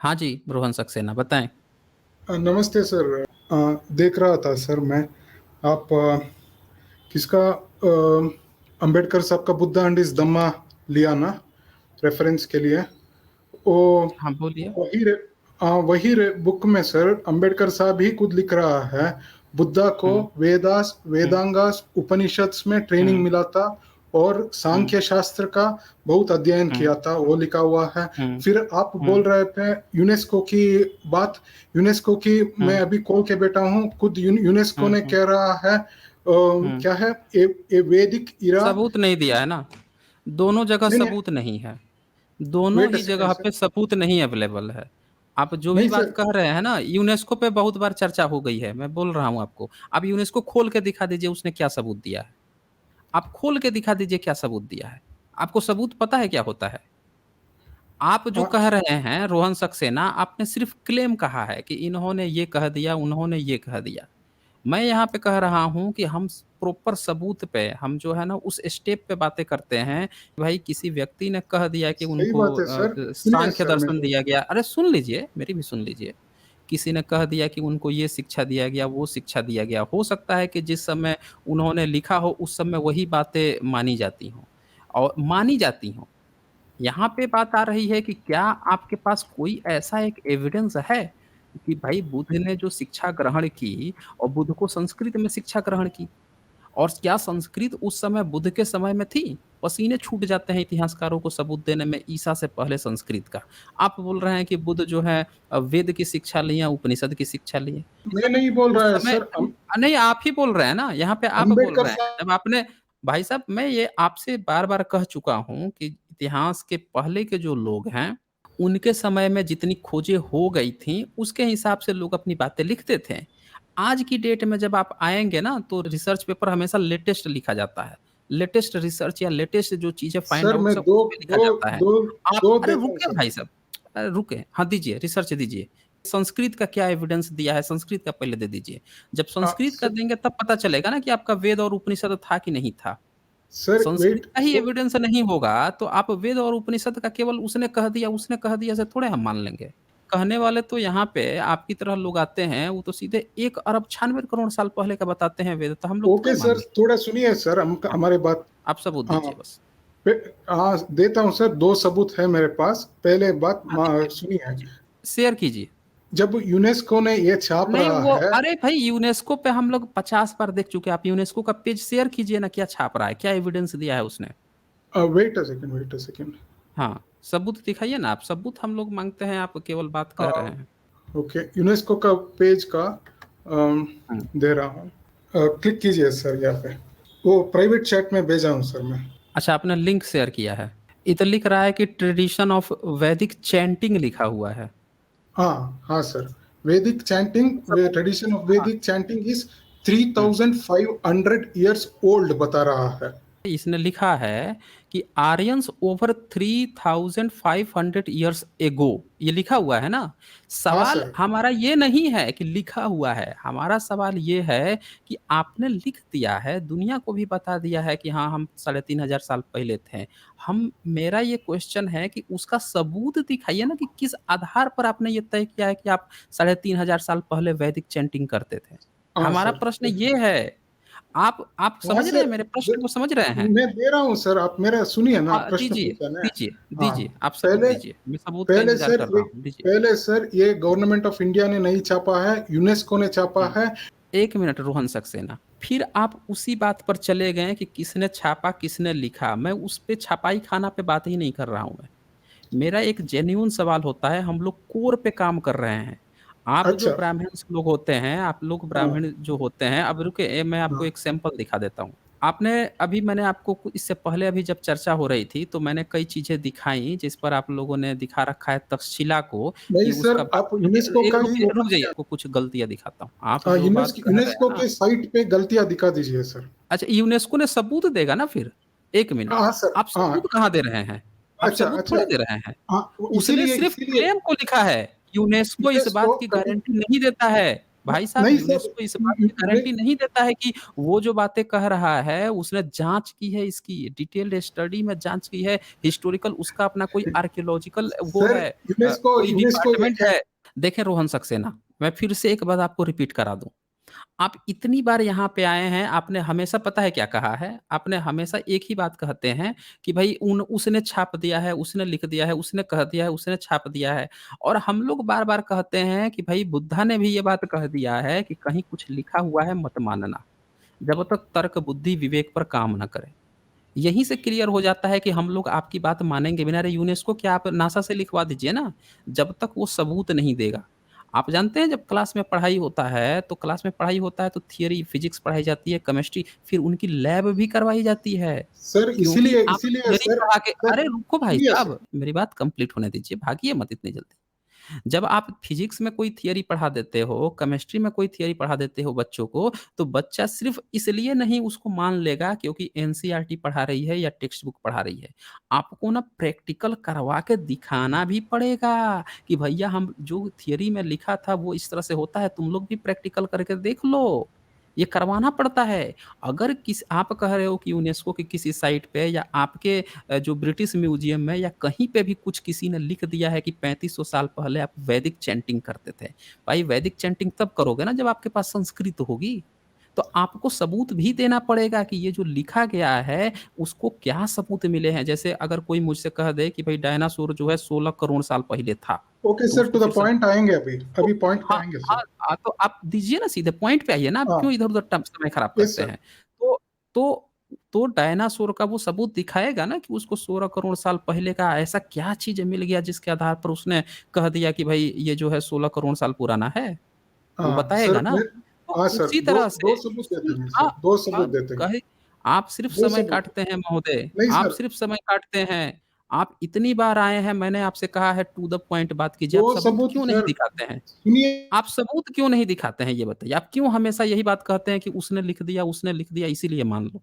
हाँ जी, रोहन सक्सेना बताएँ। नमस्ते सर। देख रहा था सर मैं। आप किसका अंबेडकर साहब का बुद्धा एंड इज धम्मा लिया ना रेफरेंस के लिए। वो हाँ, बोलिए। वही बुक में सर अंबेडकर साहब ही खुद लिख रहा है। बुद्धा को हुँ, हुँ, वेदांगास उपनिषद में ट्रेनिंग हुँ, मिला था और हुँ, सांख्य शास्त्र का बहुत अध्ययन हुँ, किया था, वो लिखा हुआ है। हुँ, फिर आप बोल हुँ, रहे थे यूनेस्को की बात। यूनेस्को की मैं हुँ, अभी खोल के बैठा हूँ, खुद यूनेस्को हुँ, ने हुँ, कह रहा है हुँ। क्या है, ए वैदिक इरा। सबूत नहीं दिया है ना, दोनों जगह नहीं नहीं, सबूत नहीं है, दोनों वेट अ ही सेकंड जगह सर। पे सबूत नहीं अवेलेबल है। आप जो भी नहीं बात सर, कह रहे हैं ना, यूनेस्को पे बहुत बार चर्चा हो गई है, मैं बोल रहा हूँ आपको। आप यूनेस्को खोल के दिखा दीजिए उसने क्या सबूत दिया है। आप खोल के दिखा दीजिए क्या सबूत दिया है। आपको सबूत पता है क्या होता है? आप जो हाँ कह रहे हैं रोहन सक्सेना, आपने सिर्फ क्लेम कहा है कि इन्होंने ये कह दिया, उन्होंने ये कह दिया। मैं यहाँ पे कह रहा हूँ कि हम प्रॉपर सबूत पे हम जो है ना उस स्टेप पे बातें करते हैं। भाई किसी व्यक्ति ने कह दिया कि सही उनको बात है सर। सुनिए सांख्य सर दर्शन मेरे। दिया गया। अरे सुन लीजिए, मेरी भी सुन लीजिए। किसी ने कह दिया कि उनको ये शिक्षा दिया गया, वो शिक्षा दिया गया। हो सकता है कि जिस समय उन्होंने लिखा हो उस समय वही बातें मानी जाती हों और मानी जाती हों। यहाँ पे बात आ रही है कि क्या आपके पास कोई ऐसा एक एविडेंस है कि भाई बुद्ध ने जो शिक्षा ग्रहण की और बुद्ध को संस्कृत में शिक्षा ग्रहण की और क्या संस्कृत उस समय बुद्ध के समय में थी? पसीने छूट जाते हैं इतिहासकारों को सबूत देने में ईसा से पहले संस्कृत का। आप बोल रहे हैं कि बुद्ध जो है वेद की शिक्षा लिए, उपनिषद की शिक्षा लिए। मैं नहीं बोल उस रहा है समय सर। नहीं आप ही बोल रहे हैं ना, यहाँ पे आप बोल अंबेडकर रहे हैं। साहब। जब आपने भाई साहब मैं ये आपसे बार-बार कह चुका हूँ कि इतिहास के पहले के जो लोग हैं, उनके समय में जितनी खोजें हो गई थीं, उसके हिसाब से लोग अपनी बातें लिखते थे। आज की डेट में जब आप आएँगे ना, तो रिसर्च पेपर हमेशा लेटेस्ट लिखा जाता है। लेटेस्ट रिसर्च या लेटेस्ट जो चीज़ें फाइंड सर आउट मैं सब दो उस पे लिखा दो जाता है। दो आप दो अरे देता हूँ रुकिए सर। भाई साहब, अरे रुके, हाँ दीजिए, रिसर्च दीजिए। संस्कृत का क्या एविडेंस दिया है, संस्कृत का पहले दे दीजिए। जब संस्कृत का सर, देंगे तब पता चलेगा ना कि आपका वेद और उपनिषद था कि नहीं था। सर संस्कृत वेट का ही सो। एविडेंस नहीं होगा, तो आप वेद और उपनिषद का केवल उसने कह दिया से थोड़े हम मान लेंगे। कहने वाले तो यहाँ पे आपकी तरह लोग आते हैं, वो तो सीधे 1 अरब 96 करोड़ साल पहले का बताते हैं वेद, तो हम लोग ओके थोड़े मान सर, लेंगे। थोड़ा सुनिए सर, हम हाँ, हमारे बात। आप सबूत हाँ। दीजिए बस। हाँ देता हूँ सर, दो सबूत है मेरे पास। पहले बात हाँ, दीजिए, सुनिए। दीजिए। शेयर कीजिए। जब यूनेस्को ने ये छाप नहीं रहा वो है। अरे भाई यूनेस्को पे हम लोग 50 बार देख चुके हैं। आप यूनेस्को का पेज शेयर कीजिए ना, क्या छाप रहा है? क्या एविडेंस दिया है उसने? Wait a second, wait a second. हाँ, सबूत दिखाइए ना आप, सबूत हम लोग माँगते हैं, आप केवल बात कह रहे हैं। ओके, यूनेस्को का पेज का हुँ। दे रहा हूँ। क्लिक कीजिए सर यहाँ पे। वो प्राइवेट चैट में भेजा हूँ सर मैं। अच्छा आपने लिंक शेयर किया है। इधर लिख रहा है कि ट्रेडिशन ऑफ वैदिक चैंटिंग लिखा हुआ है। हाँ हाँ सर। वैदिक चैंटिंग, सबूत ट्रेडिशन ऑफ हाँ, वैदिक chanting is hmm. 3500 years old बता रहा है। इसने लिखा है कि आर्यंस ओवर 3500 ईयर्स एगो ये लिखा हुआ है ना। हाँ सवाल सर। हमारा ये नहीं है कि लिखा हुआ है, हमारा सवाल ये है कि आपने लिख दिया है, दुनिया को भी बता दिया है कि हाँ हम 3500 साल पहले थे। हम मेरा ये क्वेश्चन है कि उसका सबूत दिखाइए ना कि किस आधार पर आपने ये तय किया है कि आप 3500 साल पहले वैदिक चैंटिंग करते थे। हाँ हमारा सर। प्रश्न ये है, आप हाँ समझ रहे सर। हैं, मेरे प्रश्न को समझ रहे हैं? मैं दे रहा हूँ सर, आप मेरा सुनिए ना, हाँ, प्रश्न दीजिए, पूछा ना। दीजिए, हाँ। दीजिए, आप सबूत पहले दीजिए। मैं सबूत का पहले इंतज़ार सर कर ये रहा हूँ, दीजिए। पहले सर ये गवर्नमेंट ऑफ इंडिया ने नहीं छापा है, यूनेस्को ने छापा हुँ, है। 1 मिनट रोहन सक्सेना, फिर आप उसी बात पर चले गए कि किसने छापा, किसने लिखा। मैं उस पे छपाई खाना पे बात ही नहीं कर रहा हूँ मैं। मेरा एक जेन्युइन सवाल होता है, हम लोग कोर पे काम कर रहे हैं। आप जो अच्छा। ब्राह्मण्स लोग होते हैं, आप लोग हाँ ब्राह्मण जो होते हैं, अब रुकिए मैं आपको हाँ। एक सैंपल दिखा देता हूँ। आपने अभी मैंने आपको इससे पहले अभी जब चर्चा हो रही थी, तो मैंने कई चीज़ें दिखाई, जिस पर आप लोगों ने दिखा रखा है तक्षशिला को नहीं कि सर, उसका आप बात यूनेस्को रुकिए का ही रुकिए, वो रुक जाइए, करते हैं। आपको कुछ गलतियाँ दिखाता हूँ। आप जो बात कह रहे यूनेस्को हैं ना के साइट पे गलतियां दिखा दीजिए सर। अच्छा यूनेस्को ने सबूत देगा ना फिर? 1 मिनट, हाँ सर। आप हाँ। सबूत कहाँ दे रहे हैं? आप अच्छा सबूत अच्छा। थोड़ी दे रहे हैं। हाँ, उसने इसीलिए सिर्फ़ इसीलिए क्लेम को लिखा है, यूनेस्को इस यूनेस्को बात की कभी। गारंटी नहीं देता है। भाई साहब नहीं सर, यूनेस्को इस बात की गारंटी नहीं देता है कि वो जो बातें कह रहा है उसने जाँच की है इसकी, डिटेल्ड स्टडी में जाँच की है, हिस्टोरिकल उसका अपना कोई आर्कियोलॉजिकल वो सर है यूनेस्को कोई यूनेस्को ये डिपार्टमेंट कह है। देखें रोहन सक्सेना, मैं फिर से एक बात आपको रिपीट करा दूँ। आप इतनी बार यहाँ पे आए हैं, आपने हमेशा पता है क्या कहा है? आपने हमेशा एक ही बात कहते हैं कि भई उसने छाप दिया है, उसने लिख दिया है, उसने कह दिया है, उसने छाप दिया है। और हम लोग बार-बार कहते हैं कि भई बुद्धा ने भी ये बात कह दिया है कि कहीं कुछ लिखा हुआ है मत मानना, जब तक तर्क, बुद्धि, विवेक पर काम ना करे। यहीं से क्लियर हो जाता है कि हम लोग आपकी बात मानेंगे भी ना। अरे यूनेस्को क्या आप नासा से लिखवा दीजिए ना, जब तक वो सबूत नहीं देगा। आप जानते हैं जब क्लास में पढ़ाई होता है, तो क्लास में पढ़ाई होता है तो थियरी, फिज़िक्स पढ़ाई जाती है, केमिस्ट्री, फिर उनकी लैब भी करवाई जाती है। सर क्योंकि इसीलिए आप इसीलिए थियरी सर पढ़ा के सर अरे रुको भाई सुनिए सर। साहब, मेरी बात कंप्लीट होने दीजिए, भागिए मत इतनी जल्दी। जब आप फिजिक्स में कोई थियरी पढ़ा देते हो, केमिस्ट्री में कोई थियरी पढ़ा देते हो बच्चों को, तो बच्चा सिर्फ़ इसलिए नहीं उसको मान लेगा क्योंकि एनसीईआरटी पढ़ा रही है या टेक्स्ट बुक पढ़ा रही है। आपको ना प्रैक्टिकल करवा के दिखाना भी पड़ेगा कि भैया हम जो थियरी में लिखा था वो इस तरह से होता है, तुम लोग भी प्रैक्टिकल करके देख लो। ये करवाना पड़ता है। अगर किस आप कह रहे हो कि यूनेस्को की किसी साइट पे या आपके जो ब्रिटिश म्यूज़ियम में या कहीं पे भी कुछ किसी ने लिख दिया है कि 3500 साल पहले आप वैदिक चैंटिंग करते थे। भाई वैदिक चैंटिंग तब करोगे ना जब आपके पास संस्कृत होगी। तो आपको सबूत भी देना पड़ेगा कि ये जो लिखा गया है उसको क्या सबूत मिले हैं। जैसे अगर कोई मुझसे कह दे कि भाई डायनासोर जो है 16 करोड़ साल पहले था, ओके तो सर, उसको टू द फिर पॉइंट आएंगे, अभी तो अभी पॉइंट पे हाँ, आएंगे हाँ, सर। तो आप दीजिए ना सीधे पॉइंट पे आइए ना, आप हाँ। क्यों इधर-उधर टम समय खराब यस करते सर। हैं। तो तो तो डायनासोर का वो सबूत दिखाएगा ना कि उसको 16 करोड़ साल पहले का ऐसा क्या चीज़ मिल गया जिसके आधार पर उसने कह दिया कि भई ये जो है 16 करोड़ साल पुराना है, वो हाँ बताएगा सर ना। मैं तो हाँ सर, उसी दो तरह से दो सबूत देते हैं हाँ, सर, दो सबूत अब देते हैं। कहे आप सिर्फ़ दो समय सबूत। काटते हैं महोदय, नहीं आप सर, सिर्फ़ समय काटते हैं। आप इतनी बार आए हैं, मैंने आपसे कहा है टू द पॉइंट बात कीजिए, दो आप सबूत सबूत क्यों नहीं सर, दिखाते हैं? सुनिए। आप सबूत क्यों नहीं दिखाते हैं ये बताइए? आप क्यों हमेशा यही बात कहते हैं कि उसने लिख दिया इसीलिए मान लो?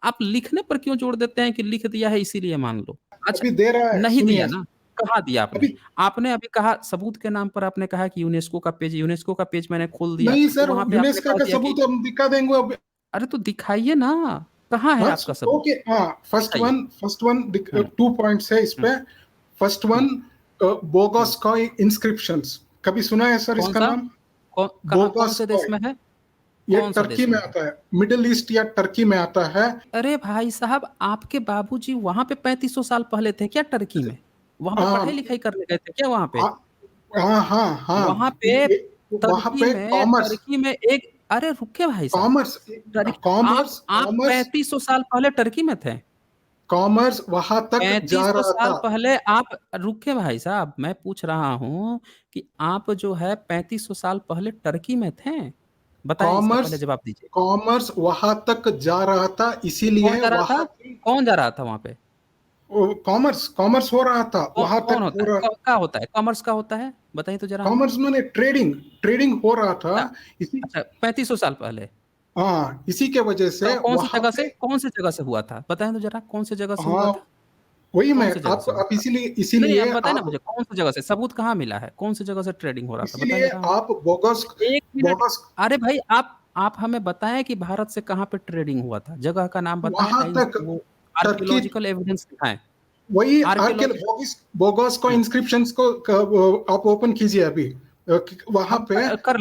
आप लिखने पर क्यों जोड़ देते हैं कि लिख दिया है इसीलिए मान लो? अच्छा, अभी दे रहा है, नहीं दिया सुनिए। ना, कहाँ दिया आपने? अभी आपने अभी कहा सबूत के नाम पर आपने कहा कि यूनेस्को का पेज मैंने खोल दिया, नहीं तो सर, वहाँ पे आपने यूनेस्को कह का दिया कि सबूत हम दिखा देंगे अब। अरे तो दिखाइए ना, कहाँ है हाँ आपका सबूत? ओके, हाँ दिखाइए। फर्स्ट वन हुँ, 2 पॉइंट्स है इस हुँ, पे। फर्स्ट हुँ, वन, हुँ। बोगोस्कॉय इंस्क्रिप्शंस, कभी सुना है सर इसका कौन-सा? नाम? कहाँ कौन-से देश बोगोस्कॉय, में है? ये कौन-सा टर्की देश में में है? आता है, मिडिल ईस्ट या टर्की में आता है। अरे भाई साहब, आपके बाबूजी वहाँ पे 3500 साल पहले थे क्या टर्की में? वहाँ पे हाँ पढ़ाई-लिखाई करने गए थे क्या वहाँ पे? हाँ हाँ हाँ वहाँ हाँ, पे वहां पे कॉमर्स, टर्की में एक अरे रुकिए भाई साहब, कॉमर्स टर्की कॉमर्स आप कॉमर्स 3500 साल पहले टर्की में थे? कॉमर्स वहां तक जा 3500 रहा साल था। पहले आप रुकिए भाई साहब, मैं पूछ रहा हूँ कि आप जो है 3500 साल पहले टर्की में थे? बताएँ इसका कॉमर्स पहले जवाब दीजिए। कॉमर्स वहां तक जा रहा था, कौन इसीलिए जा रहा था? वहां की कौन जा रहा था वहाँ पे? कॉमर्स कॉमर्स हो रहा था, वहां कौन तक होता हो है? रहा। क्या होता है? कॉमर्स क्या होता है? बताइए तो ज़रा हमें। कॉमर्स में ट्रेडिंग ट्रेडिंग हो रहा था। क्या? इसी अच्छा 3500 साल पहले। हाँ, इसी के वजह से कौन-सी वहां जगह से? पे। कौन-सी जगह से हुआ था? बताएँ तो ज़रा कौन-सी जगह से हुआ हाँ, था? वही मैं कौन-सी जगह से हुआ आप था? इसीलिए नहीं, आप इसीलिए बताएँ ना आप मुझे कौन-सी जगह से? सबूत कहाँ मिला है? कौन-सी जगह से ट्रेडिंग हो रहा था? बताएँ इसीलिए ज़रा हमें। आप बोगस 1 मिनट बोगस अरे भाई आप हमें बताएँ कि भारत से कहाँ पे ट्रेडिंग हुआ था? जगह का नाम बताएँ, वहां तक वो टर्की, आर्कियोलॉजिकल एविडेंस दिखाएँ। वही आर्किल आर्कियोलॉजिकल बोगस बोगस को हुँ, इंस्क्रिप्शंस को आप ओपन कीजिए अभी। वहां हम पे। कर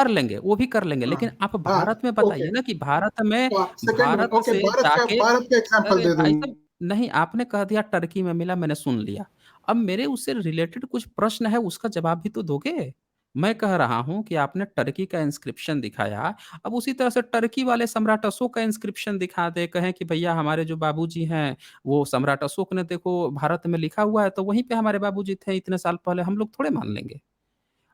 लेंगे, वो भी कर लेंगे, हाँ लेकिन आप हाँ भारत में ओके, बताइए ना कि सेकंड वन, भारत ओके, से जाके भारत का एग्जांपल अरे दे दूं। भाई साहब नहीं, आपने कह दिया टर्की में मिला, मैंने सुन लिया। अब मेरे उससे रिलेटेड कुछ प्रश्न है, उसका जवाब भी तो दोगे। मैं कह रहा हूँ कि आपने टर्की का इंस्क्रिप्शन दिखाया, अब उसी तरह से टर्की वाले सम्राट अशोक का इंस्क्रिप्शन दिखा दें, कहें कि भैया हमारे जो बाबूजी हैं, वो सम्राट अशोक ने देखो भारत में लिखा हुआ है, तो वहीं पे हमारे बाबूजी थे इतने साल पहले, हम लोग थोड़े मान लेंगे।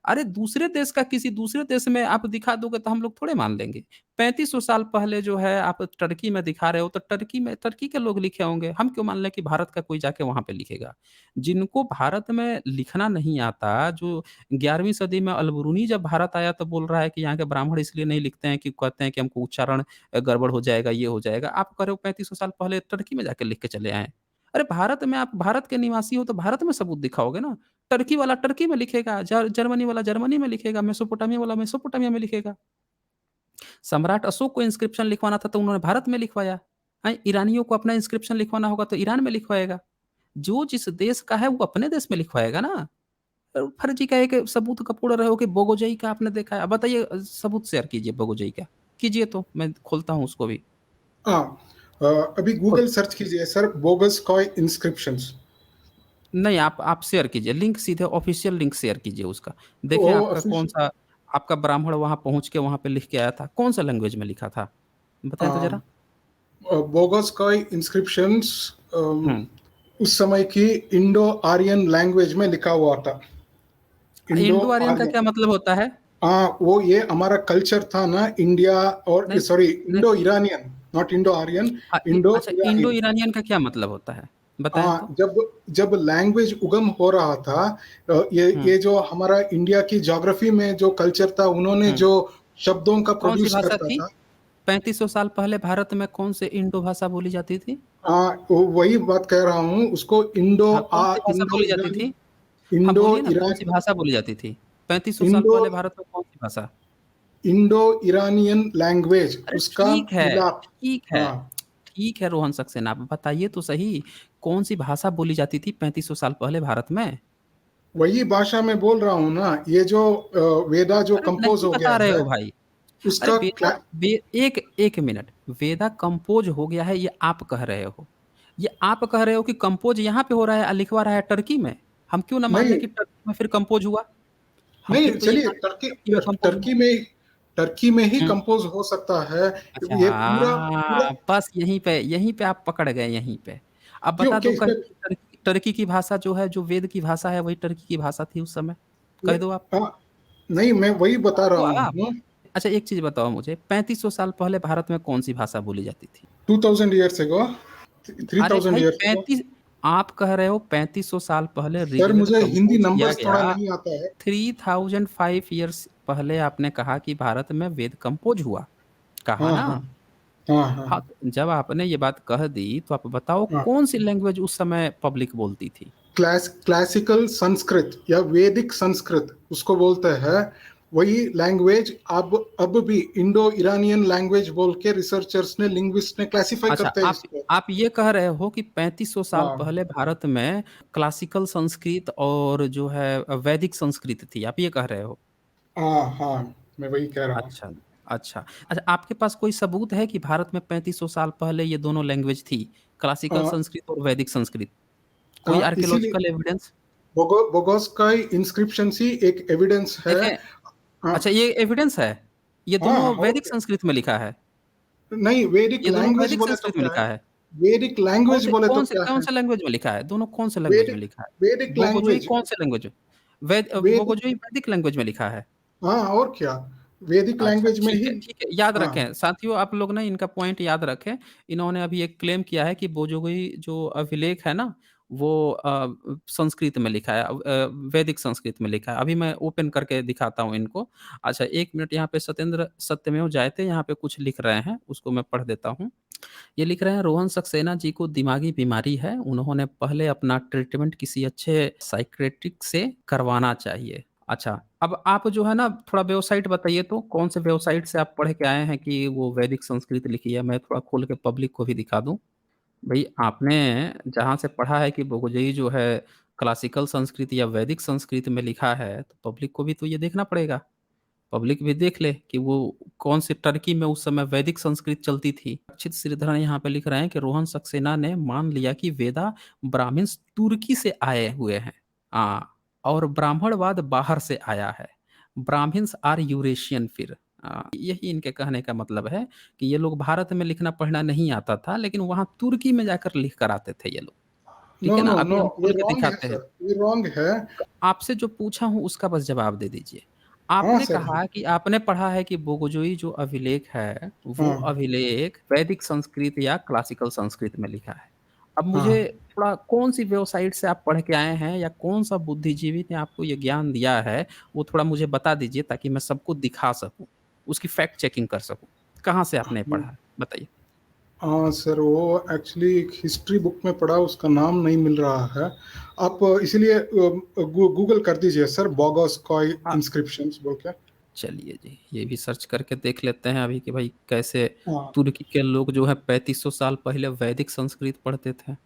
अरे दूसरे देश का किसी दूसरे देश में आप दिखा दोगे तो हम लोग थोड़े मान लेंगे। 3500 साल पहले जो है आप टर्की में दिखा रहे हो तो टर्की के लोग लिखे होंगे। हम क्यों मान लें कि भारत का कोई जाके वहाँ पे लिखेगा। जिनको भारत में लिखना नहीं आता, जो 11वीं सदी में अल-बरूनी जब भारत आया तो बोल रहा है कि यहाँ के ब्राह्मण इसलिए नहीं लिखते हैं कि कहते हैं कि हमको उच्चारण गड़बड़ हो जाएगा, ये हो जाएगा। आप कह रहे हो 3500 साल पहले टर्की में जाके लिख के चले आए। अरे भारत में, आप भारत के निवासी हो तो भारत में सबूत दिखाओगे ना। टर्की वाला टर्की में लिखेगा, जर्मनी वाला जर्मनी में लिखेगा, मेसोपोटामिया वाला मेसोपोटामिया में लिखेगा। सम्राट अशोक को इंस्क्रिप्शन लिखवाना था तो उन्होंने भारत में लिखवाया। हैं, ईरानियों को अपना इंस्क्रिप्शन लिखवाना होगा तो ईरान में लिखवाएगा। जो जिस देश का है वो अपने देश में लिखवाएगा ना। फर्जी का एक सबूत कपूर रहे हो कि बोगोजई का आपने देखा है। अब बताइए, सबूत शेयर कीजिए बोगोजई का। कीजिए तो मैं खोलता हूँ उसको भी। हाँ, अभी गूगल सर्च कीजिए सर, बोगस कॉय इंस्क्रिप्शंस। नहीं, आप शेयर कीजिए, लिंक सीधे ऑफ़िशियल लिंक शेयर कीजिए उसका। देखें वो आपका ऑफिशियल कौन-सा, आपका ब्राह्मण वहाँ पहुँच के वहाँ पे लिख के आया था, कौन-सा लैंग्वेज में लिखा था? बताएँ तो ज़रा? बोगस कॉय इंस्क्रिप्शंस हुँ। उस समय की इंडो आर्यन लैंग्वेज में लिखा हुआ था। इंडो इंडो आर्यन का आर्यन। क्या मतलब होता है? हाँ, वो ये हमारा कल्चर था ना इंडिया, और नहीं, सॉरी, नहीं, Indo Iranian, not Indo Aryan, Indo अच्छा, इंडो ईरानियन। ईरानियन का क्या मतलब होता है? बताएँ हाँ, तो? जब जब लैंग्वेज उगम हो रहा था, हुँ, ये जो हमारा इंडिया की ज्योग्राफी में जो कल्चर था, उन्होंने हुँ। जो शब्दों का कौन-सी प्रोड्यूस भाषा करता थी? था। 3500 साल पहले भारत में कौन से इंडो भाषा बोली जाती थी? हाँ, वही बात कह रहा हूँ, उसको हाँ, कौन-सी भाषा बोली जाती थी? हाँ, इंडो बोलिए ना, कौन-सी ईरान भाषा बोली जाती थी? 3500 साल इंडो पहले भारत में कौन-सी भाषा? इंडो ईरानियन लैंग्वेज, अरे उसका मिलाप। ठीक है, हाँ, ठीक है रोहन सक्सेना, आप बताइए तो सही, कौन-सी भाषा बोली जाती थी 3500 साल पहले भारत में? वही भाषा में बोल रहा हूँ ना, ये जो वेदा जो अरे कंपोज नहीं हो गया बता रहे है, हो भाई। अरे उसका वेदा वे एक एक मिनट, वेदा कंपोज़ हो गया है ये आप कह रहे हो। ये आप कह रहे हो कि कंपोज़ यहाँ पे हो रहा है, लिखवा रहा है टर्की में। हम क्यों ना मान लें नहीं, कि टर्की में फिर कंपोज़ हुआ? हम नहीं, फिर तो ये चलिए, मान लें कि टर्की में कंपोज़ हुआ। टर्की में ही हुँ। कंपोज हो सकता है। अच्छा, ये पूरा पूरा बस यहीं पे आप पकड़ गए यहीं पे। अब क्यों बता क्या दो, इसमें? कहिए कि टर्की टर्की की भाषा जो है, जो वेद की भाषा है, वही टर्की की भाषा थी उस समय? कह दो आप। हाँ, नहीं, मैं वही बता रहा तो आप हूँ। अच्छा एक चीज़ बताओ मुझे, 3500 साल पहले भारत में कौन-सी भाषा बोली जाती थी? 2000 ईयर्स एगो, अरे 3000 भाई ईयर्स एगो। 35, आप कह रहे हो 3500 साल पहले सर, ऋग्वेद मुझे हिंदी कंपोज़ किया नंबर्स थोड़ा गया। नहीं आता है। 3005 ईयर्स पहले आपने कहा कि भारत में वेद कंपोज़ हुआ, कहा हाँ, ना? हाँ, हाँ, हाँ, हाँ, तो जब आपने ये बात कह दी, तो आप बताओ हाँ। कौन-सी लैंग्वेज उस समय पब्लिक बोलती थी? क्लासिकल संस्कृत या वैदिक संस्कृत उसको बोलते हैं। वही लैंग्वेज अब भी इंडो ईरानियन लैंग्वेज बोल के रिसर्चर्स ने, लिंग्विस्ट ने क्लासिफाई अच्छा, करते हैं आप इसको। आप ये कह रहे हो कि 3500 साल हाँ, पहले भारत में क्लासिकल संस्कृत और जो है वैदिक संस्कृत थी, आप ये कह रहे हो? हाँ, हाँ, मैं वही कह रहा हूँ। अच्छा, अच्छा। अच्छा, आपके पास कोई सबूत है कि भारत में 3500 साल पहले ये दोनों लैंग्वेज थी, क्लासिकल हाँ, संस्कृत और वैदिक संस्कृत? कोई हाँ, इसीलिए आर्कियोलॉजिकल एविडेंस? बोगोस्काई इंस्क्रिप्शन ही एक एविडेंस है। देखें, हाँ, अच्छा ये एविडेंस है? ये हाँ, दोनों और वैदिक क्या? संस्कृत में लिखा है? नहीं, वैदिक ये दोनों लैंग्वेज वैदिक बोले तो संस्कृत में क्या है? लिखा है? वैदिक लैंग्वेज बोले तो क्या कौन है? से लैंग्वेज में लिखा है? दोनों कौन से लैंग्वेज में वैदिक लिखा है? वैदिक बोगोजोई लैंग्वेज, कौन से लैंग्वेज में? वैदिक। बोगोजोई वैदिक लैंग्वेज में लिखा है? हाँ, और क्या? वैदिक अच्छा, लैंग्वेज में ही। ठीक है, याद हाँ, रखें। साथियों आप लोग ना इनका पॉइंट याद रखें। इन्होंने अभी एक क्लेम किया है कि बोजोगोई जो अभिलेख है ना, वो संस्कृत में लिखा है, वैदिक संस्कृत में लिखा है। अभी मैं ओपन करके दिखाता हूँ इनको। अच्छा 1 मिनट, यहाँ पे सत्येंद्र सत्यमेव जयते यहाँ पे कुछ लिख रहे हैं, उसको मैं पढ़ देता हूँ। ये लिख रहे हैं, रोहन सक्सेना जी को दिमागी बीमारी है, उन्होंने पहले अपना ट्रीटमेंट किसी अच्छे साइकियाट्रिस्ट से करवाना चाहिए। अच्छा, अब आप जो है ना थोड़ा वेबसाइट बताइए तो, कौन से वेबसाइट से आप पढ़ के आए हैं कि वो वैदिक संस्कृत लिखी है? मैं थोड़ा खोल के पब्लिक को भी दिखा दूँ। भई आपने जहाँ से पढ़ा है कि बोगोजई जो है क्लासिकल संस्कृत या वैदिक संस्कृत में लिखा है, तो पब्लिक को भी तो ये देखना पड़ेगा। पब्लिक भी देख ले कि वो कौन से टर्की में उस समय वैदिक संस्कृत चलती थी। अक्षित श्रीधरन यहाँ पे लिख रहे हैं कि रोहन सक्सेना ने मान लिया कि वेदा ब्राह्मिन्स तुर्की से आए हुए हैं। और ब्राह्मणवाद बाहर से आया है। ब्राह्मिन्स आर यूरेशियन फिर। यही इनके कहने का मतलब है कि ये लोग भारत में लिखना पढ़ना नहीं आता था, लेकिन वहाँ तुर्की में जाकर लिख कर आते थे ये लोग। ठीक नो, है ना? नो, अभी नो, हम ये खोल के रॉन्ग है दिखाते हैं। सर, ये रॉन्ग है। आपसे जो पूछा हूँ उसका बस जवाब दे दीजिए। हाँ आपने सर, हाँ, कहा कि आपने पढ़ा है कि बोगोजोई जो अभिलेख है, वो हाँ, अभिलेख वैदिक संस्कृत या क्लासिकल संस्कृत में लिखा है। अब मुझे हाँ। थोड़ा कौन-सी वेबसाइट से आप पढ़ के आए हैं या कौन-सा बुद्धिजीवी ने आपको ये ज्ञान दिया है, वो थोड़ा मुझे बता दीजिए ताकि मैं सबको दिखा सकूँ, उसकी फैक्ट चेकिंग कर सकूँ। कहाँ से आपने पढ़ा है? बताइए? हाँ सर, वो एक्चुअली एक हिस्ट्री बुक में पढ़ा, उसका नाम नहीं मिल रहा है। आप इसीलिए गूगल कर दीजिए सर, बोगोस्कॉय हाँ, इंस्क्रिप्शंस बोल के। चलिए जी, ये भी सर्च करके देख लेते हैं अभी कि भाई कैसे हाँ। तुर्की के लोग जो है 3500 साल पहले वैदिक संस्कृत पढ़ते थे।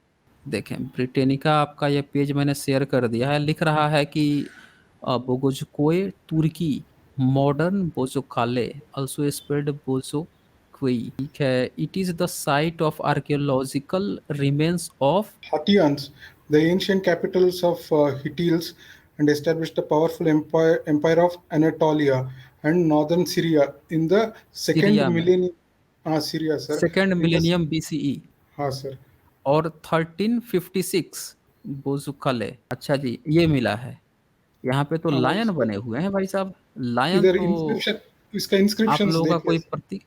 देखें, ब्रिटेनिका आपका ये पेज मैंने शेयर कर दिया है, लिख रहा है कि बोगोजकोय तुर्की मॉडर्न बोजोकाले also spelled बोजोक्वी, ठीक है। It is the site of archaeological remains of Hattians, the ancient capitals of Hittiles, and established a powerful empire of Anatolia and northern Syria in the second Syria में, millennium. Syria, sir. Second In the millennium BCE, sir. और 1356 बोजुकले। अच्छा जी, ये मिला है। यहाँ पे तो lion इसका बने हुए हैं भाई साहब। लायन इधर तो इंस्क्रिप्शन, इसका आप इंस्क्रिप्शंस लोगों का देखिए कोई sir. प्रतीक,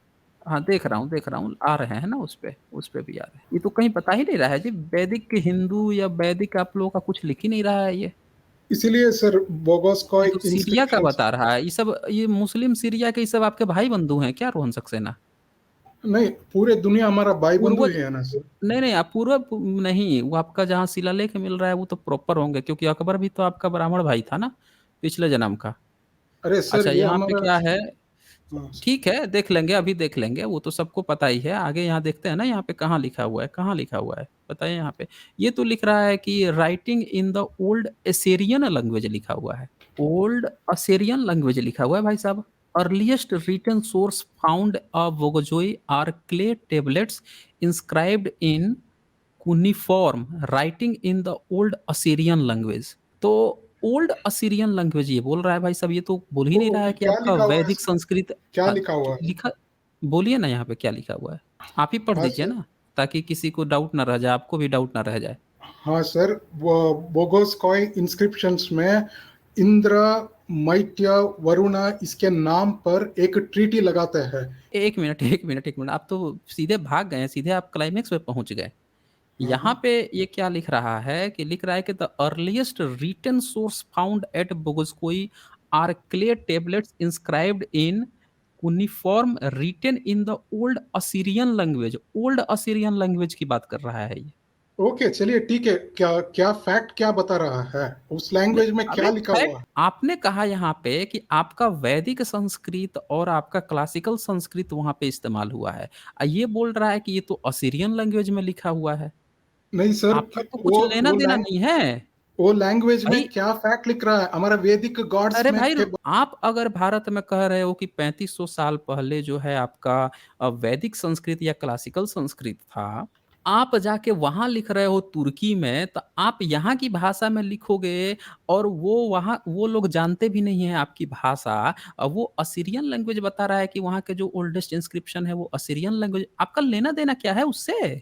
हाँ देख रहा हूँ आ रहे हैं ना, उस पे भी आ रहे हैं। ये तो कहीं बता ही नहीं रहा है जी, वैदिक के हिंदू या वैदिक आप लोगों का कुछ लिख ही नहीं रहा है ये। इसीलिए सर ये बोगोस्कॉय तो सीरिया का इंस्क्रिप्शंस। बता रहा है। ये सब ये मुस्लिम सीरिया के ये सब आपके भाई बंधु हैं क्या, रोहन सक्सेना? नहीं, पूरे दुनिया हमारा भाई बंधु ही पूर्वज, है ना सर। नहीं नहीं, आप पूर्व नहीं, वो आपका जहाँ शिलालेख मिल रहा है वो तो प्रॉपर होंगे, क्योंकि अकबर भी तो आपका ब्राह्मण भाई था ना, पिछले जन्म का। अरे सर, अच्छा, ये यहाँ पे हमारा। क्या है? हाँ, ठीक है, देख लेंगे, अभी देख लेंगे, वो तो सबको पता ही है। आगे यहाँ देखते हैं ना, यहाँ पे कहाँ लिखा हुआ है, कहाँ लिखा हुआ है बताइए यहाँ पे। ये तो लिख रहा है कि writing in the old Assyrian language लिखा हुआ है। ओल्ड असेरियन लैंग्वेज लिखा हुआ है भाई साहब। Earliest written source found a वोगजोई are clay tablets inscribed in cuneiform writing in the old Assyrian language. तो ओल्ड असीरियन लैंग्वेज ये बोल रहा है भाई साहब, ये तो बोल ही तो नहीं रहा है कि क्या आपका लिखा हुआ है वैदिक सर? संस्कृत। क्या हाँ, लिखा हुआ है? लिखा, बोलिए ना यहाँ पे क्या लिखा हुआ है। आप ही पढ़ हाँ दीजिए सर। ना, ताकि किसी को डाउट ना रह जाए, आपको भी डाउट ना रह जाए। हाँ सर, वो बोगोस्कॉय इंस्क्रिप्शंस में इंद्र, मैत्य, वरुणा इसके नाम पर एक ट्रीटी लगाते हैं। एक मिनट, एक मिनट, एक मिनट, आप तो सीधे भाग गए, सीधे आप क्लाइमेक्स पे पहुंच गए। हाँ यहाँ हाँ। पे ये क्या लिख रहा है कि लिख रहा है कि the earliest written source found at Boghazkoi are clay tablets inscribed in cuneiform written in the old Assyrian language. Old Assyrian language की बात कर रहा है ये। ओके, चलिए ठीक है। क्या क्या फैक्ट क्या बता रहा है, उस नहीं, लैंग्वेज में क्या अबे लिखा हुआ फैक्ट है? आपने कहा यहाँ पे कि आपका वैदिक संस्कृत और आपका क्लासिकल संस्कृत वहां पे इस्तेमाल हुआ है। ये बोल रहा है कि ये तो असीरियन लैंग्वेज में लिखा हुआ है। नहीं सर, आपका तो कुछ वो लेना वो देना लैंग नहीं है वो लैंग्वेज में भाई। क्या फैक्ट लिख रहा है, हमारा वैदिक गॉड्स अरे में भाई, के। आप अगर भारत में कह रहे हो कि 3500 साल पहले जो है आपका वैदिक संस्कृत या क्लासिकल संस्कृत था, आप जाके वहां लिख रहे हो तुर्की में, तो आप यहाँ की भाषा में लिखोगे, और वो वहाँ वो लोग जानते भी नहीं है आपकी भाषा। वो असीरियन लैंग्वेज बता रहा है कि वहाँ के जो ओल्डेस्ट इंस्क्रिप्शन है वो असीरियन लैंग्वेज। आपका लेना देना क्या है उससे?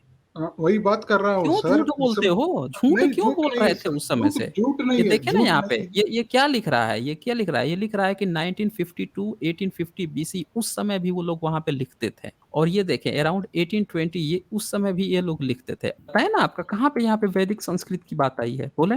वही बात कर रहा हूँ क्यों सर, झूठ बोलते सब। हो? झूठ नहीं, क्यों झूठ बोल नहीं रहे है थे सर, उस समय झूठ से? झूठ ये नहीं है, देखिए ना झूठ यहाँ पे, नहीं है। ये क्या लिख रहा है, ये क्या लिख रहा है? ये लिख रहा है कि 1952 1850 बीसी, उस समय भी वो लोग वहां पे लिखते थे। और ये देखें अराउंड 1820, ये उस समय भी ये लोग लिखते थे। बताए ना, आपका कहाँ पे यहाँ पे वैदिक संस्कृत की बात आई है, बोले?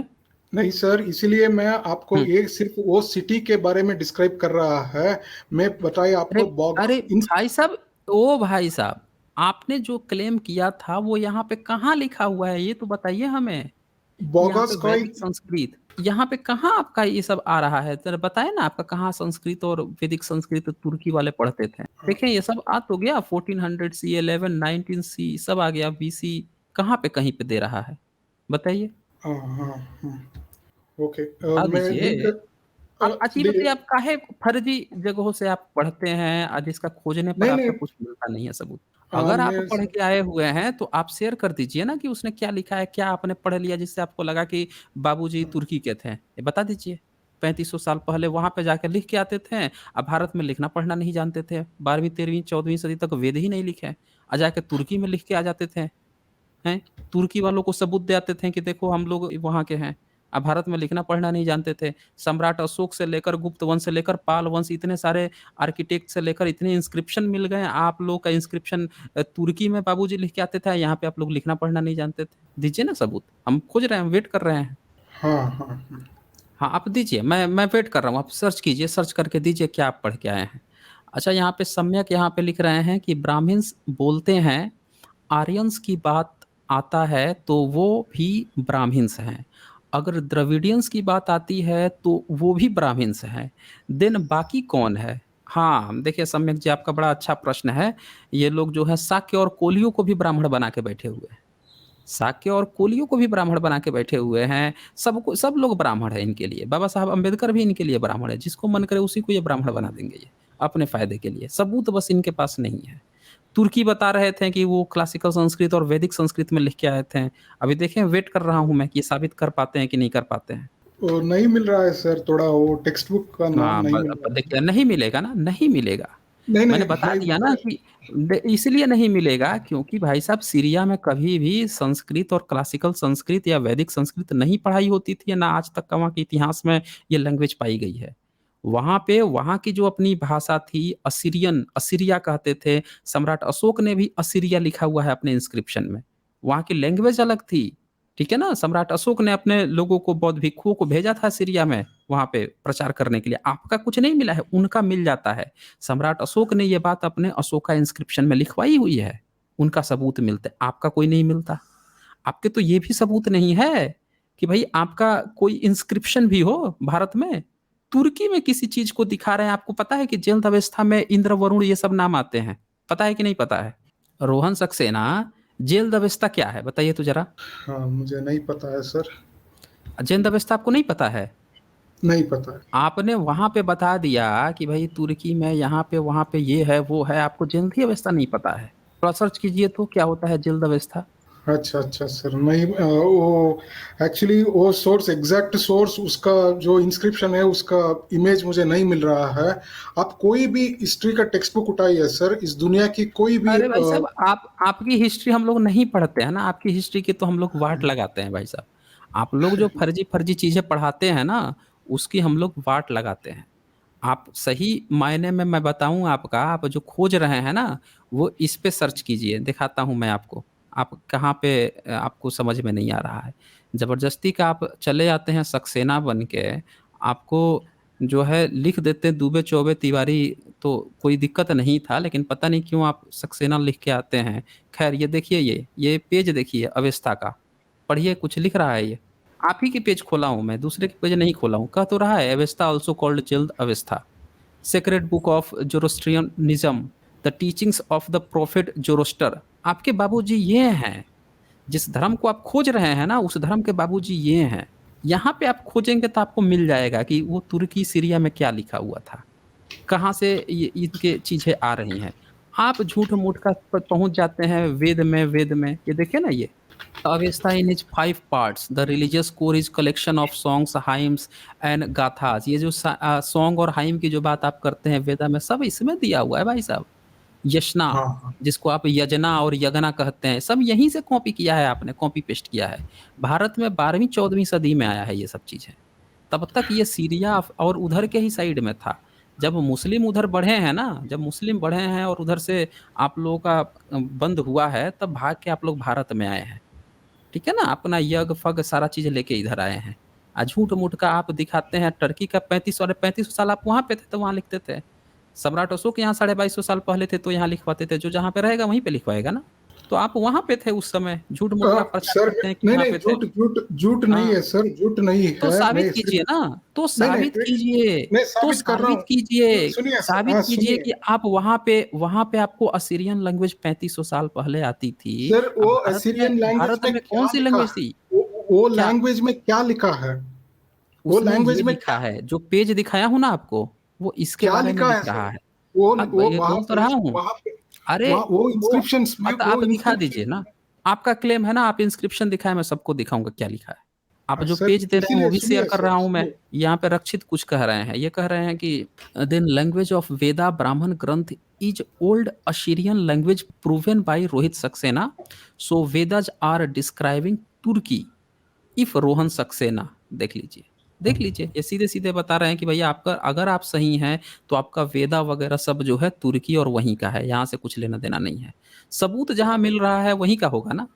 नहीं सर, इसीलिए मैं आपको हम्म। ये सिर्फ वो सिटी के बारे में डिस्क्राइब कर रहा है। मैं बताइए अरे, आपको अरे बोगस इन भाई साहब, ओ भाई साहब, आपने जो क्लेम किया था वो यहाँ पे कहाँ लिखा हुआ है, ये तो बताइए हमें। कि यहाँ पे बोगोस्कॉय। वैदिक संस्कृत, यहाँ पे कहाँ आपका ये सब आ रहा है, जरा बताए ना, आपका कहाँ संस्कृत और वैदिक संस्कृत तुर्की वाले पढ़ते थे? देखें, ये सब आ तो गया 1400 सी, 1119 सी, सब आ गया बीसी। कहाँ पे कहीं पे दे रहा है, बताइए। हाँ हाँ हाँ। ओके, बता मैं लिंक दीजिए। आप अच्छी लिए। बताइए, आप काहे फर्जी जगहों से आप पढ़ते हैं, जिसका खोजने पर नहीं नहीं। आपका कुछ मिलता नहीं है सबूत। अगर आप मैं पढ़ के आए हुए हैं तो आप शेयर कर दीजिए ना कि उसने क्या लिखा है, क्या आपने पढ़ लिया जिससे आपको लगा कि बाबूजी तुर्की के थे, ये बता दीजिए। 3500 साल पहले वहां पे जाकर लिख के आते थे, अब भारत में लिखना पढ़ना नहीं जानते थे, 12वीं 13वीं 14वीं सदी तक वेद ही नहीं लिखे, आ जाके तुर्की में लिख के आ जाते थे, हैं? तुर्की वालों को सबूत दे आते थे कि देखो हम लोग वहाँ के हैं। अब भारत में लिखना पढ़ना नहीं जानते थे। सम्राट अशोक से लेकर गुप्त वंश से लेकर पाल वंश, इतने सारे आर्किटेक्ट से लेकर इतने इंस्क्रिप्शन मिल गए। आप लोग का इंस्क्रिप्शन तुर्की में बाबूजी लिख के आते थे, यहाँ पे आप लोग लिखना पढ़ना नहीं जानते थे। दीजिए ना सबूत, हम खोज रहे हैं, वेट कर रहे हैं। हाँ हाँ हाँ। हाँ, आप दीजिए, मैं वेट कर रहा हूँ। आप सर्च कीजिए, सर्च करके दीजिए क्या आप पढ़ के आए हैं। अच्छा, यहाँ पे सम्यक यहाँ पे लिख रहे हैं कि ब्राह्मण्स बोलते हैं आर्यंस की बात आता है तो वो भी ब्राह्मिन्स हैं। अगर द्रविडियंस की बात आती है तो वो भी ब्राह्मिन्स हैं। देन बाकी कौन है? हाँ, देखिए सम्यक जी, आपका बड़ा अच्छा प्रश्न है। ये लोग जो है शाक्य और कोलियों को भी ब्राह्मण बना के बैठे हुए हैं। शाक्य और कोलियों को भी ब्राह्मण बना के बैठे हुए हैं। सबको, सब लोग ब्राह्मण है इनके लिए। बाबा साहब अम्बेडकर भी इनके लिए ब्राह्मण है। जिसको मन करे उसी को ये ब्राह्मण बना देंगे ये, अपने फायदे के लिए। सबूत बस इनके पास नहीं है। तुर्की बता रहे थे कि वो क्लासिकल संस्कृत और वैदिक संस्कृत में लिख के आए थे। अभी देखें, वेट कर रहा हूं मैं कि ये साबित कर पाते हैं कि नहीं कर पाते हैं। वो नहीं मिल रहा है सर, थोड़ा वो टेक्स्ट बुक का नाम हाँ, नहीं मिल रहा है। देखिए नहीं मिलेगा ना, नहीं मिलेगा। नहीं मैंने नहीं बता नहीं मिल दिया रहा ना है। कि इसलिए नहीं मिलेगा क्योंकि भाई साहब सीरिया में कभी भी संस्कृत और क्लासिकल संस्कृत या वैदिक संस्कृत नहीं पढ़ाई होती थी, ना आज तक का वहाँ के इतिहास में ये लैंग्वेज पाई गई है। वहाँ पे वहाँ की जो अपनी भाषा थी असीरियन, असीरिया कहते थे। सम्राट अशोक ने भी असीरिया लिखा हुआ है अपने इंस्क्रिप्शन में। वहाँ की लैंग्वेज अलग थी। ठीक है ना? सम्राट अशोक ने अपने लोगों को, बौद्ध भिक्षुओं को भेजा था सीरिया में, वहाँ पे प्रचार करने के लिए। आपका कुछ नहीं मिला है, उनका मिल जाता है। सम्राट अशोक ने ये बात अपने अशोका इंस्क्रिप्शन में लिखवाई हुई है। उनका सबूत मिलता है, आपका कोई नहीं मिलता। आपके तो ये भी सबूत नहीं है कि भाई आपका कोई इंस्क्रिप्शन भी हो भारत में। तुर्की में किसी चीज को दिखा रहे हैं। आपको पता है कि जेल्द अवस्था में इंद्र, वरुण ये सब नाम आते हैं? पता है कि नहीं पता है? रोहन सक्सेना, जेल्द अवस्था क्या है बताइए तो जरा। हाँ, मुझे नहीं पता है सर। जेल्द अवस्था आपको नहीं पता है? नहीं पता है। आपने वहां पे बता दिया कि भाई तुर्की में यहाँ पे वहां पे ये है वो है, आपको जल्दी अवस्था नहीं पता है। थोड़ा सर्च कीजिए तो क्या होता है जल्द अवस्था। अच्छा अच्छा सर, नहीं वो एक्चुअली वो सोर्स, एग्जैक्ट सोर्स उसका जो इंस्क्रिप्शन है उसका इमेज मुझे नहीं मिल रहा है। आप कोई भी हिस्ट्री का टेक्स्ट बुक उठाइए सर, इस दुनिया की कोई भी अरे भाई साहब, आप आपकी हिस्ट्री हम लोग नहीं पढ़ते हैं ना। आपकी हिस्ट्री की तो हम लोग वाट लगाते हैं भाई साहब। आप लोग जो फर्जी फर्जी चीजें पढ़ाते हैं ना, उसकी हम लोग वाट लगाते हैं। आप सही मायने में मैं बताऊं आपका, आप जो खोज रहे हैं ना, वो इस पे सर्च कीजिए, दिखाता हूं मैं आपको। आप कहाँ पे, आपको समझ में नहीं आ रहा है। जबरदस्ती का आप चले आते हैं सक्सेना बन के। आपको जो है लिख देते दुबे चौबे तिवारी, तो कोई दिक्कत नहीं था, लेकिन पता नहीं क्यों आप सक्सेना लिख के आते हैं। खैर, ये देखिए, ये पेज देखिए अवेस्ता का। पढ़िए, कुछ लिख रहा है ये। आप ही के पेज खोला हूं मैं, दूसरे के पेज नहीं खोला हूं। कह तो रहा है Avesta also called chilled Avesta, sacred book of Zoroastrianism, the teachings of the prophet Zoroaster. आपके बाबूजी ये हैं। जिस धर्म को आप खोज रहे हैं ना, उस धर्म के बाबूजी ये हैं। यहाँ पे आप खोजेंगे तो आपको मिल जाएगा कि वो तुर्की सीरिया में क्या लिखा हुआ था, कहाँ से ये इनके चीजें आ रही हैं। आप झूठ मूठ का पहुंच जाते हैं वेद में। वेद में ये देखिए ना, ये Avesta in its 5 parts, the religious core is collection of songs, hymns and गाथास। ये जो सॉन्ग और हाइम की जो बात आप करते हैं वेदा में, सब इसमें दिया हुआ है भाई साहब। यशना, हाँ हाँ। जिसको आप यजना और यगना कहते हैं, सब यहीं से कॉपी किया है आपने, कॉपी पेस्ट किया है। भारत में 12वीं 14वीं सदी में आया है ये सब चीजें। तब तक ये सीरिया और उधर के ही साइड में था। जब मुस्लिम उधर बढ़े हैं ना, जब मुस्लिम बढ़े हैं और उधर से आप लोगों का बंद हुआ है, तब भाग के आप लोग भारत में आए हैं। ठीक है ना? अपना यग फग सारा चीज लेके इधर आए हैं। झूठ मूठ का आप दिखाते हैं। टर्की का 3500 साल आप वहां पे थे तो वहां लिखते थे। सम्राट अशोक यहाँ 2250 साल पहले थे तो यहाँ लिखवाते थे। जो जहाँ पे रहेगा वहीं पे लिखवाएगा ना। तो आप वहां पे थे उस समय, झूठ मूठ का प्रचार सर करते हैं कि नहीं यहाँ नहीं, पे थे। झूठ झूठ झूठ नहीं हाँ, है सर, झूठ नहीं तो है। साबित मैं कीजिए सिर्फ, ना। तो नहीं नहीं साबित कीजिए। मैं तो साबित कर रहा साबित हूँ। कीजिए। सुनिए सर, साबित हाँ कीजिए सुनिए कि आप वहां पे आपको असीरियन लैंग्वेज 3500 साल पहले आती थी। सर। अब वो भारत में, असीरियन लैंग्वेज भारत में में कौन क्या सी लिखा लैंग्वेज है? थी? वो क्या लैंग्वेज में क्या लिखा है? वो उसमें लैंग्वेज ये में लिखा है, जो पेज दिखाया हूँ ना आपको, वो इसके क्या बारे में लिखा लिख है सर? रहा है। अब वो ये वहां बोल तो पे, रहा हूँ। वहां पे, अरे वहां वो वो इंस्क्रिप्शंस में, मत, वो आप दिखा इंस्क्रिप्शन। दीजिए ना। आपका क्लेम है ना, आप इंस्क्रिप्शन दिखाए, मैं सबको दिखाऊंगा क्या लिखा है। आप जो सर पेज दे रहे हैं वो इसीलिए भी शेयर सुनिए कर रहा सर, हूँ मैं। सुनिए। यहाँ पे रक्षित कुछ कह रहे हैं, ये कह रहे हैं कि then language of Veda Brahmana granth is old Assyrian language proven by Rohit Saxena, so Vedas are describing Turkey if Rohan Saxena. देख लीजिए, देख लीजिए, ये सीधे सीधे बता रहे हैं कि भैया आपका, अगर आप सही हैं तो आपका वेदा वगैरह सब जो है तुर्की और वहीं का है, यहाँ से कुछ लेना देना नहीं है। सबूत जहाँ मिल रहा है वहीं का होगा ना।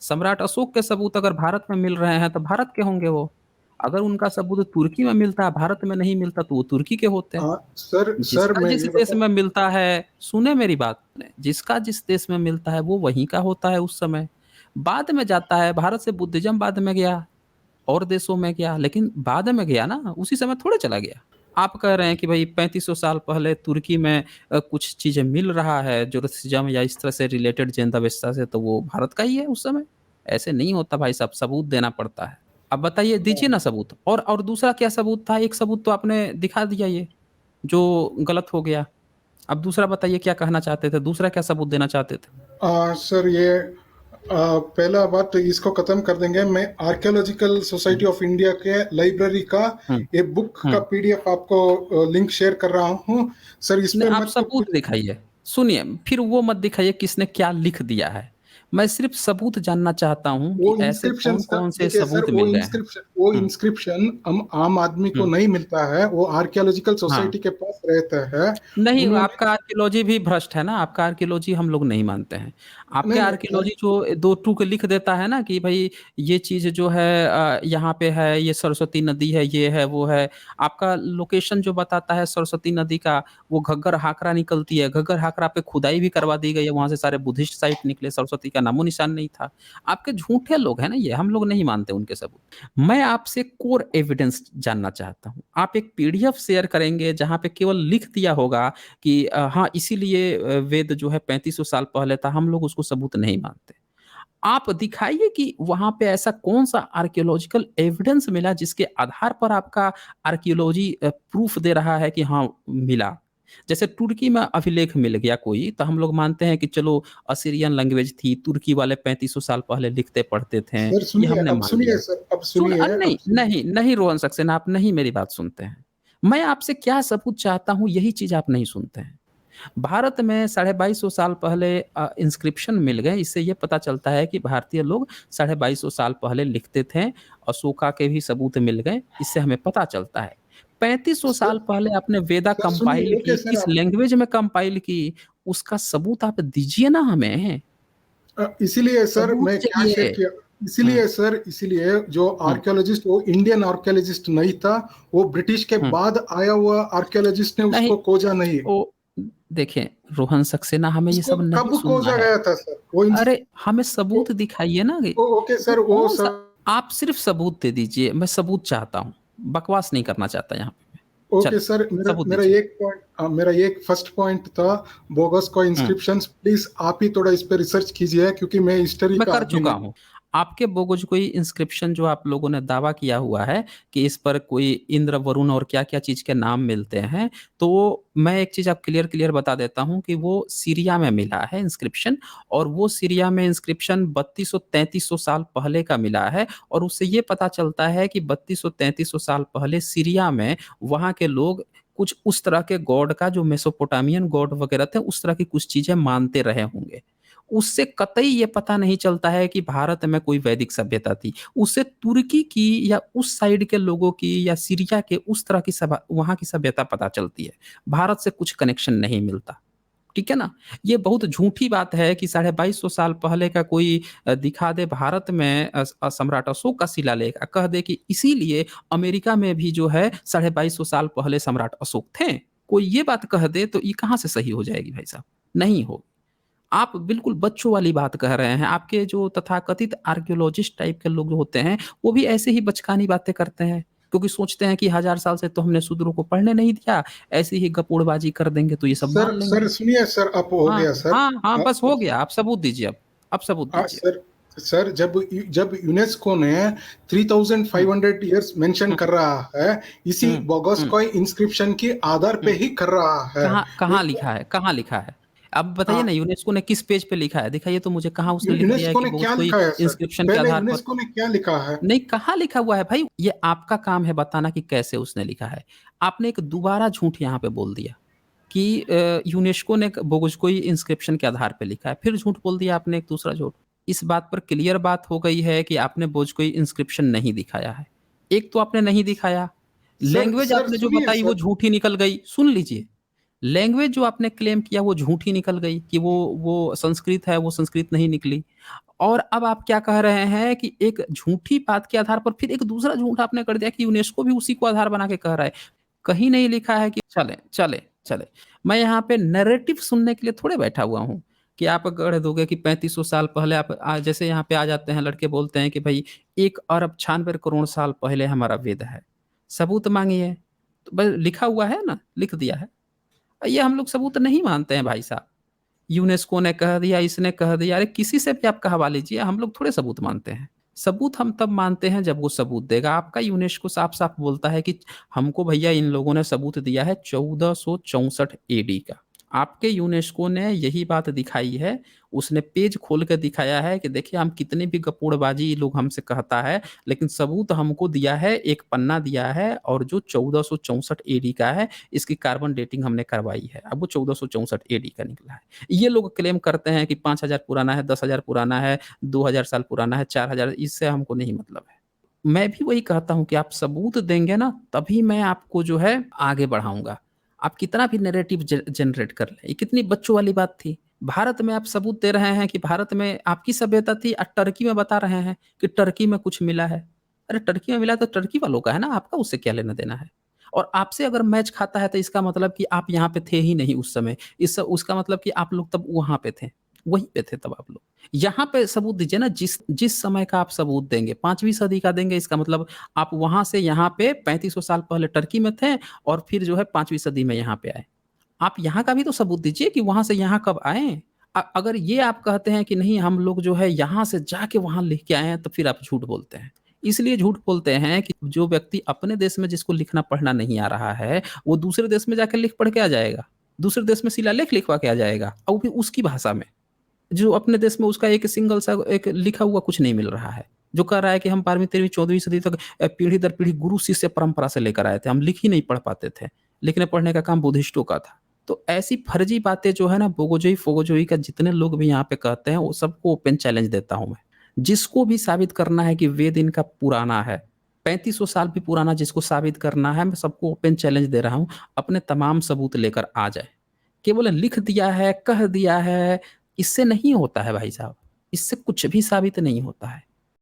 सम्राट अशोक के सबूत अगर भारत में मिल रहे हैं तो भारत के होंगे वो। अगर उनका सबूत तुर्की में मिलता है, भारत में नहीं मिलता, तो वो तुर्की के होते हैं। सर जिसका मैं जिस ये देश बता। में मिलता है, सुने मेरी बात, जिसका जिस देश में मिलता है वो वहीं का होता है उस समय। बाद में जाता है, भारत से बुद्धिज्म बाद में गया, और देशों में गया, लेकिन बाद में गया ना, उसी समय थोड़े चला गया। आप कह रहे हैं कि भाई 3500 साल पहले तुर्की में कुछ चीजें मिल रहा है ज्योतिषिज्म या इस तरह से रिलेटेड जैन अवस्था से, तो वो भारत का ही है उस समय। ऐसे नहीं होता भाई साहब, सबूत देना पड़ता है। अब बताइए, दीजिए ना सबूत। और दूसरा क्या सबूत था? एक सबूत तो आपने दिखा दिया ये, जो गलत हो गया। अब दूसरा बताइए क्या कहना चाहते थे, दूसरा क्या सबूत देना चाहते थे? सर ये पहला बात तो इसको खत्म कर देंगे। मैं archaeological society hmm. Of India के लाइब्रेरी का हम्म। एक बुक का हम्म। पीडीएफ आपको लिंक शेयर कर रहा हूँ सर। इस नहीं, पे आप मत कुछ। सबूत दिखाइए। सुनिए, फिर वो मत दिखाइए किसने क्या लिख दिया है। मैं सिर्फ सबूत जानना चाहता हूँ वो कि ऐसे इंस्क्रिप्शन कौन सर कौन से देखिए सर, सबूत मिल गए हैं। वो हम्म। इंस्क्रिप्शन हम आम आदमी को हम्म। नहीं मिलता है, वो आर्कियोलॉजिकल हाँ। सोसाइटी के पास रहता है। नहीं, उन्होंने। आपका आर्कियोलॉजी भी भ्रष्ट है ना, आपका आर्कियोलॉजी हम लोग नहीं मानते हैं। आपके नहीं नहीं आर्कियोलॉजी जो दो टूक लिख देता है ना कि भाई ये चीज़ जो है यहाँ पे है, ये सरस्वती नदी है, ये है वो है। आपका लोकेशन जो बताता है सरस्वती नदी का, वो घग्गर हाकरा निकलती है, घग्गर हाकरा पे खुदाई भी करवा दी गई है, वहां से सारे बुद्धिस्ट साइट निकले, सरस्वती का नामो निशान नहीं था। आपके झूठे लोग हैं ना ये, हम लोग नहीं मानते उनके सबूत। मैं आपसे कोर एविडेंस जानना चाहता हूँ। आप एक पीडीएफ शेयर करेंगे जहाँ पे केवल लिख दिया होगा कि हाँ, इसीलिए वेद जो है 3500 साल पहले था, हम लोग उसको सबूत नहीं मानते। आप दिखाइए कि वहाँ पे ऐसा कौन-सा आर्कियोलॉजिकल एविडेंस मिला जिसके आधार पर आपका आर्कियोलॉजी प्रूफ दे रहा है कि हाँ, मिला। जैसे तुर्की में अभिलेख मिल गया कोई, तो हम लोग मानते हैं कि चलो असीरियन लैंग्वेज थी, तुर्की वाले 3500 साल पहले लिखते पढ़ते थे, सर ये सुनिए, हमने अब मान सुनिए लिया। सर, अब सुनिए, अब नहीं, सुनिए। नहीं, नहीं रोहन सक्सेना, आप नहीं मेरी बात सुनते हैं। मैं आपसे क्या सबूत चाहता हूँ, यही चीज़ आप नहीं सुनते हैं। भारत में 2250 साल पहले इंस्क्रिप्शन मिल गए, इससे ये पता चलता है कि भारतीय लोग 2250 साल पहले लिखते थे। अशोका के भी सबूत मिल गए, इससे हमें पता चलता है। 3500 सर साल पहले आपने वेदा सर सुनिए, कंपाइल ओके की, सर किस आप। लैंग्वेज में कंपाइल की, उसका सबूत आप दीजिए ना हमें। इसीलिए सर सबूत मैं क्या शेयर चाहिए। किया। हुँ। इसीलिए सर, इसीलिए जो हुँ। आर्कियोलॉजिस्ट, वो इंडियन आर्कियोलॉजिस्ट नहीं था, वो ब्रिटिश के हुँ। बाद आया हुआ आर्कियोलॉजिस्ट ने नहीं, उसको खोजा नहीं। ओ देखें रोहन सक्सेना, हमें ये उसको सब नहीं कब सुनना खोजा है। गया था सर? वो अरे, हमें सबूत दिखाइए ना कि ओके वो सर, वो कौन-सा। सर। आप सिर्फ़ सबूत दे दीजिए, मैं सबूत चाहता हूँ। बकवास नहीं करना चाहता यहाँ पे मैं। ओके चलिए, सर, मेरा सबूत मेरा दीजिए। एक पॉइंट, मेरा एक फर्स्ट पॉइंट था बोगस का हुँ। इंस्क्रिप्शंस। प्लीज आप ही थोड़ा इस पे रिसर्च कीजिए, क्योंकि मैं हिस्ट्री मैं का कर आदमी चुका नहीं। हूँ। आपके बोगोज़कोई इंस्क्रिप्शन जो आप लोगों ने दावा किया हुआ है कि इस पर कोई इंद्र, वरुण और क्या-क्या चीज़ के नाम मिलते हैं, तो वो मैं एक चीज़ आप क्लियर बता देता हूँ कि वो सीरिया में मिला है इंस्क्रिप्शन। और वो सीरिया में इंस्क्रिप्शन 3200-3300 साल पहले का मिला है। और उससे ये पता चलता है कि 3200-3300 साल पहले सीरिया में वहाँ के लोग कुछ उस तरह के गॉड का, जो मेसोपोटामियन गॉड वगैरह थे, उस तरह की कुछ चीज़ें मानते रहे होंगे। उससे कतई ये पता नहीं चलता है कि भारत में कोई वैदिक सभ्यता थी। उससे तुर्की की या उस साइड के लोगों की या सीरिया के उस तरह की सभा वहाँ की सभ्यता पता चलती है। भारत से कुछ कनेक्शन नहीं मिलता। ठीक है ना? ये बहुत झूठी बात है कि 2250 साल पहले का कोई दिखा दे भारत में सम्राट अशोक का शिलालेख, कह दे कि इसीलिए अमेरिका में भी जो है 2250 साल पहले सम्राट अशोक थे। कोई ये बात कह दे तो ये कहाँ से सही हो जाएगी भाई साहब? नहीं होगी। आप बिल्कुल बच्चों वाली बात कह रहे हैं। आपके जो तथाकथित आर्कियोलॉजिस्ट टाइप के लोग जो होते हैं, वो भी ऐसे ही बचकानी बातें करते हैं। क्योंकि सोचते हैं कि हज़ार साल से तो हमने शूद्रों को पढ़ने नहीं दिया, ऐसे ही गपोड़बाजी कर देंगे तो ये सब सर मान सर लेंगे। सुनिए सर, अब हो हाँ, गया सर। हाँ, हाँ, आ, बस हो गया, आप सबूत दीजिए अब। अब सबूत दीजिए। सर सर, जब जब यूनेस्को ने हुँ। 3500 ईयर्स मेंशन हुँ। कर रहा है, इसी हुँ। हुँ। बोगोस्कॉय इंस्क्रिप्शन के आधार पे हुँ। ही कर रहा है। कहाँ कहाँ एक लिखा है? कहाँ लिखा है? अब आ, बताइए ना, यूनेस्को ने किस पेज पे लिखा है? दिखाइए तो मुझे, कहाँ उसने लिख दिया है यूनेस्को कि ने क्या भोजपुरी लिखा है सर? इंस्क्रिप्शन के पहले आधार पर। यूनेस्को ने क्या लिखा है? नहीं, कहाँ लिखा हुआ है भाई? ये आपका काम है बताना कि कैसे उसने लिखा है। आपने एक दोबारा झूठ यहाँ पे बोल दिया कि यूनेस्को ने बोगोज़कोई इंस्क्रिप्शन के आधार पे लिखा है। फिर झूठ बोल दिया आपने एक दूसरा झूठ। इस बात पर क्लियर बात हो गई है कि आपने बोगोज़कोई इंस्क्रिप्शन नहीं दिखाया है। एक तो आपने नहीं दिखाया, सर लैंग्वेज सर आपने जो सुनिए बताई वो सर। झूठी निकल गई। सुन लीजिए, लैंग्वेज जो आपने क्लेम किया वो झूठी निकल गई कि वो संस्कृत है, वो संस्कृत नहीं निकली। और अब आप क्या कह रहे हैं कि एक झूठी बात के आधार पर फिर एक दूसरा झूठ आपने कर दिया कि यूनेस्को भी उसी को आधार बना के कह रहा है। कहीं नहीं लिखा है कि चलें, चलें, चलें। मैं यहाँ पे नैरेटिव सुनने के लिए थोड़े बैठा हुआ हूँ कि आप गढ़ दोगे कि 3500 साल पहले आप जैसे यहाँ पे आ जाते हैं लड़के बोलते हैं कि भई 1 अरब 96 करोड़ साल पहले हमारा वेद है। सबूत माँगिए। तो बस लिखा हुआ है ना, लिख दिया है। ये हम लोग सबूत नहीं मानते हैं भाई साहब। यूनेस्को ने कह दिया, इसने कह दिया, अरे किसी से भी आप कहवा लीजिए, हम लोग थोड़े सबूत मानते हैं। सबूत हम तब मानते हैं जब वो सबूत देगा। आपका यूनेस्को साफ-साफ बोलता है कि हमको भैया इन लोगों ने सबूत दिया है 1464 एडी का। आपके यूनेस्को ने यही बात दिखाई है, उसने पेज खोल के दिखाया है कि देखिए हम कितनी भी गपोड़बाजी ये लोग हमसे कहता है, लेकिन सबूत हमको दिया है, एक पन्ना दिया है और जो 1464 एडी का है, इसकी कार्बन डेटिंग हमने करवाई है। अब वो 1464 एडी का निकला है। ये लोग क्लेम करते हैं कि 5000 पुराना है, 10,000 पुराना है, 2000 साल पुराना है, 4000, इससे हमको नहीं मतलब है। मैं भी वही कहता हूँ कि आप सबूत देंगे ना, तभी मैं आपको जो है आगे बढ़ाऊँगा। आप कितना भी नैरेटिव जनरेट कर लें, ये कितनी बच्चों वाली बात थी। भारत में आप सबूत दे रहे हैं कि भारत में आपकी सभ्यता थी, टर्की में बता रहे हैं कि टर्की में कुछ मिला है। अरे टर्की में मिला तो टर्की वालों का है ना, आपका उससे क्या लेना-देना है? और आपसे अगर मैच खाता है तो इसका मतलब कि आप यहाँ पे थे ही नहीं उस समय। इस उसका मतलब कि आप लोग तब वहाँ पे थे, वहीं पे थे तब आप लोग। यहाँ पे सबूत दीजिए ना, जिस जिस समय का आप सबूत देंगे, 5वीं सदी का देंगे, इसका मतलब आप वहाँ से यहाँ पे 3500 साल पहले टर्की में थे और फिर जो है 5वीं सदी में यहाँ पे आए। आप यहाँ का भी तो सबूत दीजिए कि वहाँ से यहाँ कब आए? अगर ये आप कहते हैं कि नहीं हम लोग जो है यहाँ से जाके वहाँ लिख के आए हैं, तो फिर आप झूठ बोलते हैं। इसलिए झूठ बोलते हैं कि जो व्यक्ति अपने देश में जिसको लिखना-पढ़ना नहीं आ रहा है, वो दूसरे देश में जाके लिख पढ़ के आ जाएगा। दूसरे देश में शिलालेख लिखवा के आ जाएगा और वो भी उसकी भाषा में। जो अपने देश में उसका एक सिंगल सा एक लिखा हुआ कुछ नहीं मिल रहा है। जो कह रहा है कि हम 12वीं, 13वीं, 14वीं सदी तक पीढ़ी दर पीढ़ी गुरु शिष्य परंपरा से लेकर आए थे। हम लिख ही नहीं पढ़ पाते थे। लिखने-पढ़ने का काम बुद्धिस्टों का था। तो ऐसी फर्जी बातें जो है ना बोगोजोई-फोगोजोई का जितने लोग भी यहाँ पे कहते हैं, वो सबको ओपन चैलेंज देता हूँ मैं। जिसको भी साबित करना है कि वेद इनका पुराना है, 3500 साल भी पुराना जिसको साबित करना है, मैं सबको ओपन चैलेंज दे रहा हूँ, अपने तमाम सबूत लेकर आ जाएँ। केवल लिख दिया है, कह दिया है, इससे नहीं होता है भाई साहब। इससे कुछ भी साबित नहीं होता है।